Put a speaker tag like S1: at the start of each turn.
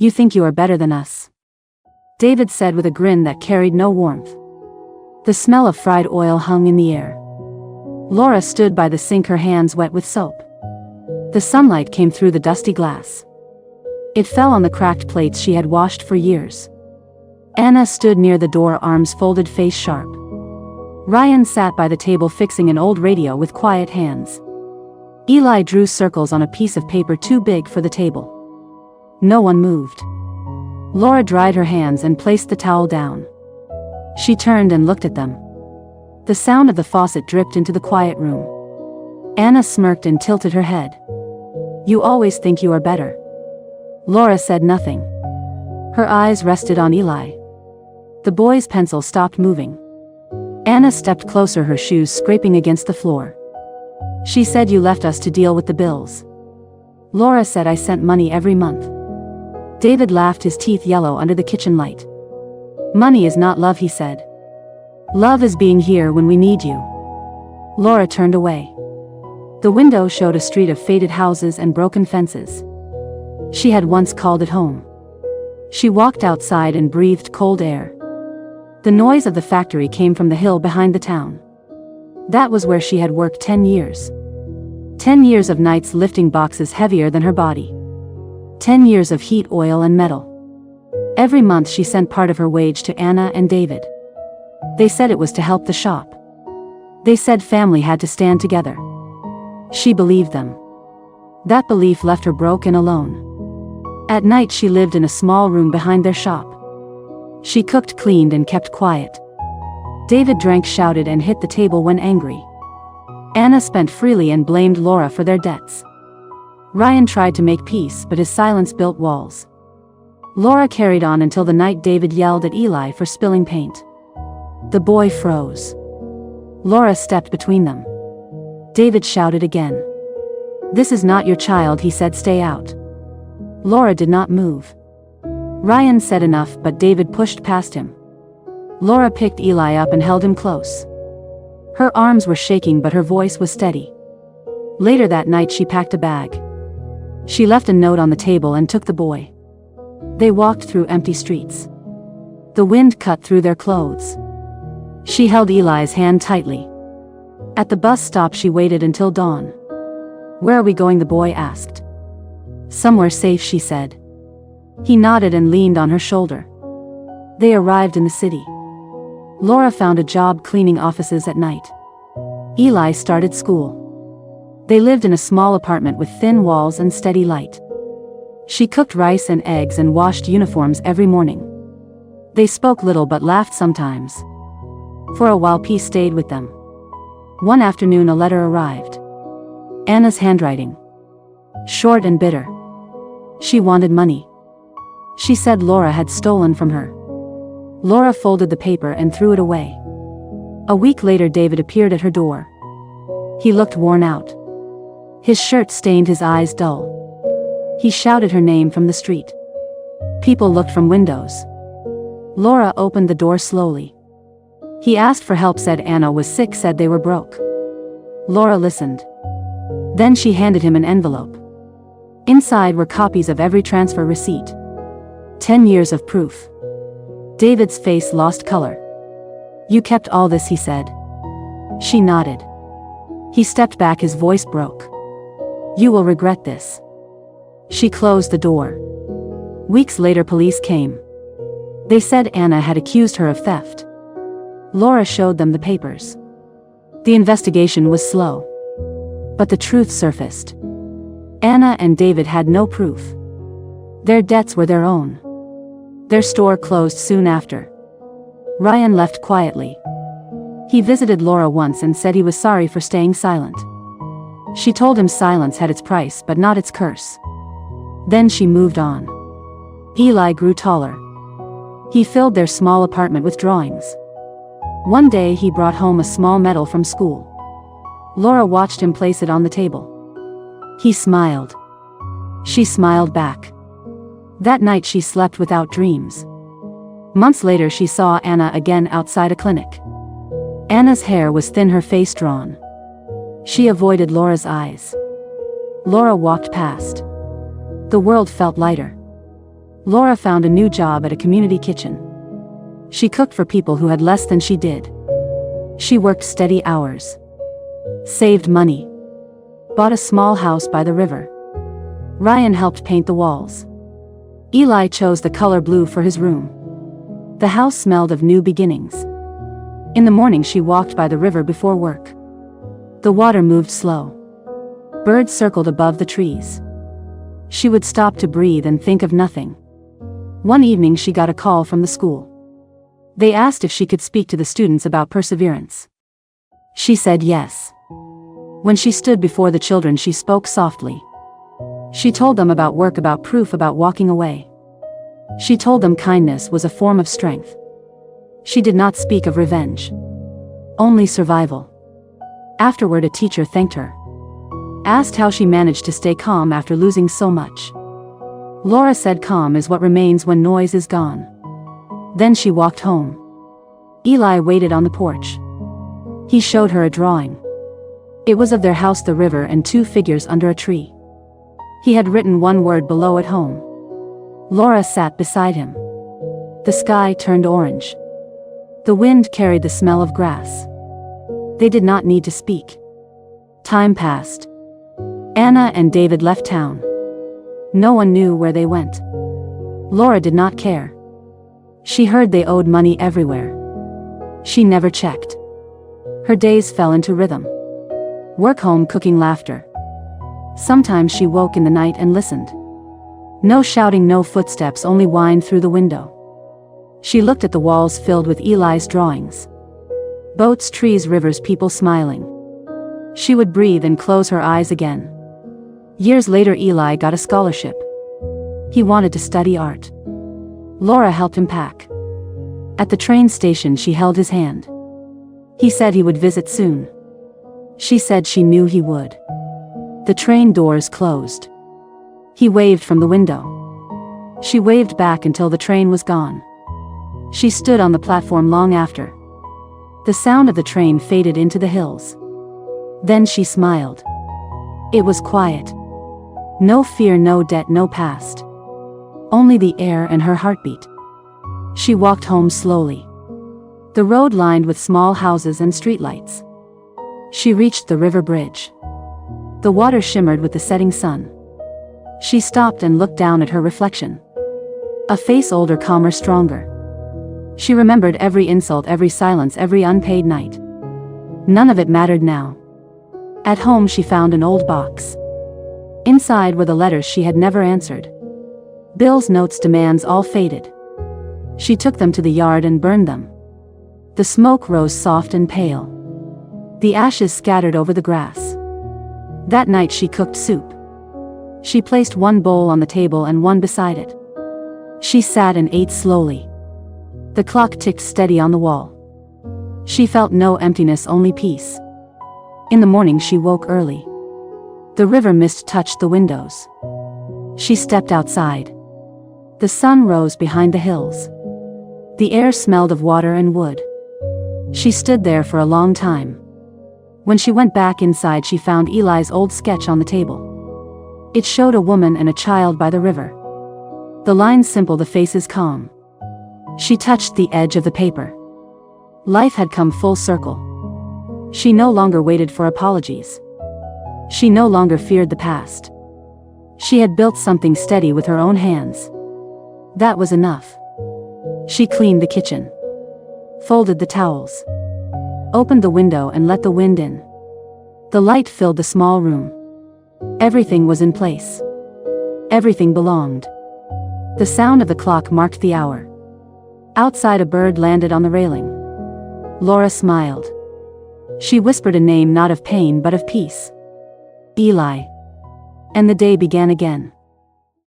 S1: You think you are better than us? David said with a grin that carried no warmth. The smell of fried oil hung in the air. Laura stood by the sink, her hands wet with soap. The sunlight came through the dusty glass. It fell on the cracked plates she had washed for years. Anna stood near the door, arms folded, face sharp. Ryan sat by the table fixing an old radio with quiet hands. Eli drew circles on a piece of paper too big for the table. No one moved. Laura dried her hands and placed the towel down. She turned and looked at them. The sound of the faucet dripped into the quiet room. Anna smirked and tilted her head. You always think you are better. Laura said nothing. Her eyes rested on Eli. The boy's pencil stopped moving. Anna stepped closer, her shoes scraping against the floor. She said, you left us to deal with the bills. Laura said, I sent money every month. David laughed, his teeth yellow under the kitchen light. Money is not love, he said. Love is being here when we need you. Laura turned away. The window showed a street of faded houses and broken fences. She had once called it home. She walked outside and breathed cold air. The noise of the factory came from the hill behind the town. That was where she had worked 10 years. 10 years of nights lifting boxes heavier than her body. 10 years of heat, oil and metal. Every month she sent part of her wage to Anna and David. They said it was to help the shop. They said family had to stand together. She believed them. That belief left her broke and alone. At night she lived in a small room behind their shop. She cooked, cleaned and kept quiet. David drank, shouted and hit the table when angry. Anna spent freely and blamed Laura for their debts. Ryan tried to make peace, but his silence built walls. Laura carried on until the night David yelled at Eli for spilling paint. The boy froze. Laura stepped between them. David shouted again. This is not your child, he said, stay out. Laura did not move. Ryan said enough, but David pushed past him. Laura picked Eli up and held him close. Her arms were shaking, but her voice was steady. Later that night she packed a bag. She left a note on the table and took the boy. They walked through empty streets. The wind cut through their clothes. She held Eli's hand tightly. At the bus stop she waited until dawn. Where are we going? The boy asked. Somewhere safe, she said. He nodded and leaned on her shoulder. They arrived in the city. Laura found a job cleaning offices at night. Eli started school. They lived in a small apartment with thin walls and steady light. She cooked rice and eggs and washed uniforms every morning. They spoke little but laughed sometimes. For a while peace stayed with them. One afternoon a letter arrived. Anna's handwriting. Short and bitter. She wanted money. She said Laura had stolen from her. Laura folded the paper and threw it away. A week later David appeared at her door. He looked worn out. His shirt stained, his eyes dull. He shouted her name from the street. People looked from windows. Laura opened the door slowly. He asked for help, said Anna was sick, said they were broke. Laura listened. Then she handed him an envelope. Inside were copies of every transfer receipt. 10 years of proof. David's face lost color. You kept all this, he said. She nodded. He stepped back, his voice broke. You will regret this. She closed the door. Weeks later police came. They said Anna had accused her of theft. Laura showed them the papers. The investigation was slow. But the truth surfaced. Anna and David had no proof. Their debts were their own. Their store closed soon after. Ryan left quietly. He visited Laura once and said he was sorry for staying silent. She told him silence had its price but not its curse. Then she moved on. Eli grew taller. He filled their small apartment with drawings. One day he brought home a small medal from school. Laura watched him place it on the table. He smiled. She smiled back. That night she slept without dreams. Months later she saw Anna again outside a clinic. Anna's hair was thin, her face drawn. She avoided Laura's eyes. Laura walked past. The world felt lighter. Laura found a new job at a community kitchen. She cooked for people who had less than she did. She worked steady hours, saved money, bought a small house by the river. Ryan helped paint the walls. Eli chose the color blue for his room. The house smelled of new beginnings. In the morning she walked by the river before work. The water moved slow. Birds circled above the trees. She would stop to breathe and think of nothing. One evening she got a call from the school. They asked if she could speak to the students about perseverance. She said yes. When she stood before the children she spoke softly. She told them about work, about proof, about walking away. She told them kindness was a form of strength. She did not speak of revenge. Only survival. Afterward a teacher thanked her. Asked how she managed to stay calm after losing so much. Laura said calm is what remains when noise is gone. Then she walked home. Eli waited on the porch. He showed her a drawing. It was of their house, the river, and two figures under a tree. He had written one word below, at home. Laura sat beside him. The sky turned orange. The wind carried the smell of grass. They did not need to speak. Time passed. Anna and David left town. No one knew where they went. Laura did not care. She heard they owed money everywhere. She never checked. Her days fell into rhythm. Work, home, cooking, laughter. Sometimes she woke in the night and listened. No shouting, no footsteps, only wind through the window. She looked at the walls filled with Eli's drawings. Boats, trees, rivers, people smiling. She would breathe and close her eyes again. Years later Eli got a scholarship. He wanted to study art. Laura helped him pack. At the train station she held his hand. He said he would visit soon. She said she knew he would. The train doors closed. He waved from the window. She waved back until the train was gone. She stood on the platform long after. The sound of the train faded into the hills. Then she smiled. It was quiet. No fear, no debt, no past. Only the air and her heartbeat. She walked home slowly. The road lined with small houses and streetlights. She reached the river bridge. The water shimmered with the setting sun. She stopped and looked down at her reflection. A face older, calmer, stronger. She remembered every insult, every silence, every unpaid night. None of it mattered now. At home she found an old box. Inside were the letters she had never answered. Bills, notes, demands, all faded. She took them to the yard and burned them. The smoke rose soft and pale. The ashes scattered over the grass. That night she cooked soup. She placed one bowl on the table and one beside it. She sat and ate slowly. The clock ticked steady on the wall. She felt no emptiness, only peace. In the morning she woke early. The river mist touched the windows. She stepped outside. The sun rose behind the hills. The air smelled of water and wood. She stood there for a long time. When she went back inside she found Eli's old sketch on the table. It showed a woman and a child by the river. The lines simple, the faces calm. She touched the edge of the paper. Life had come full circle. She no longer waited for apologies. She no longer feared the past. She had built something steady with her own hands. That was enough. She cleaned the kitchen. Folded the towels. Opened the window and let the wind in. The light filled the small room. Everything was in place. Everything belonged. The sound of the clock marked the hour. Outside a bird landed on the railing. Laura smiled. She whispered a name, not of pain but of peace. Eli. And the day began again.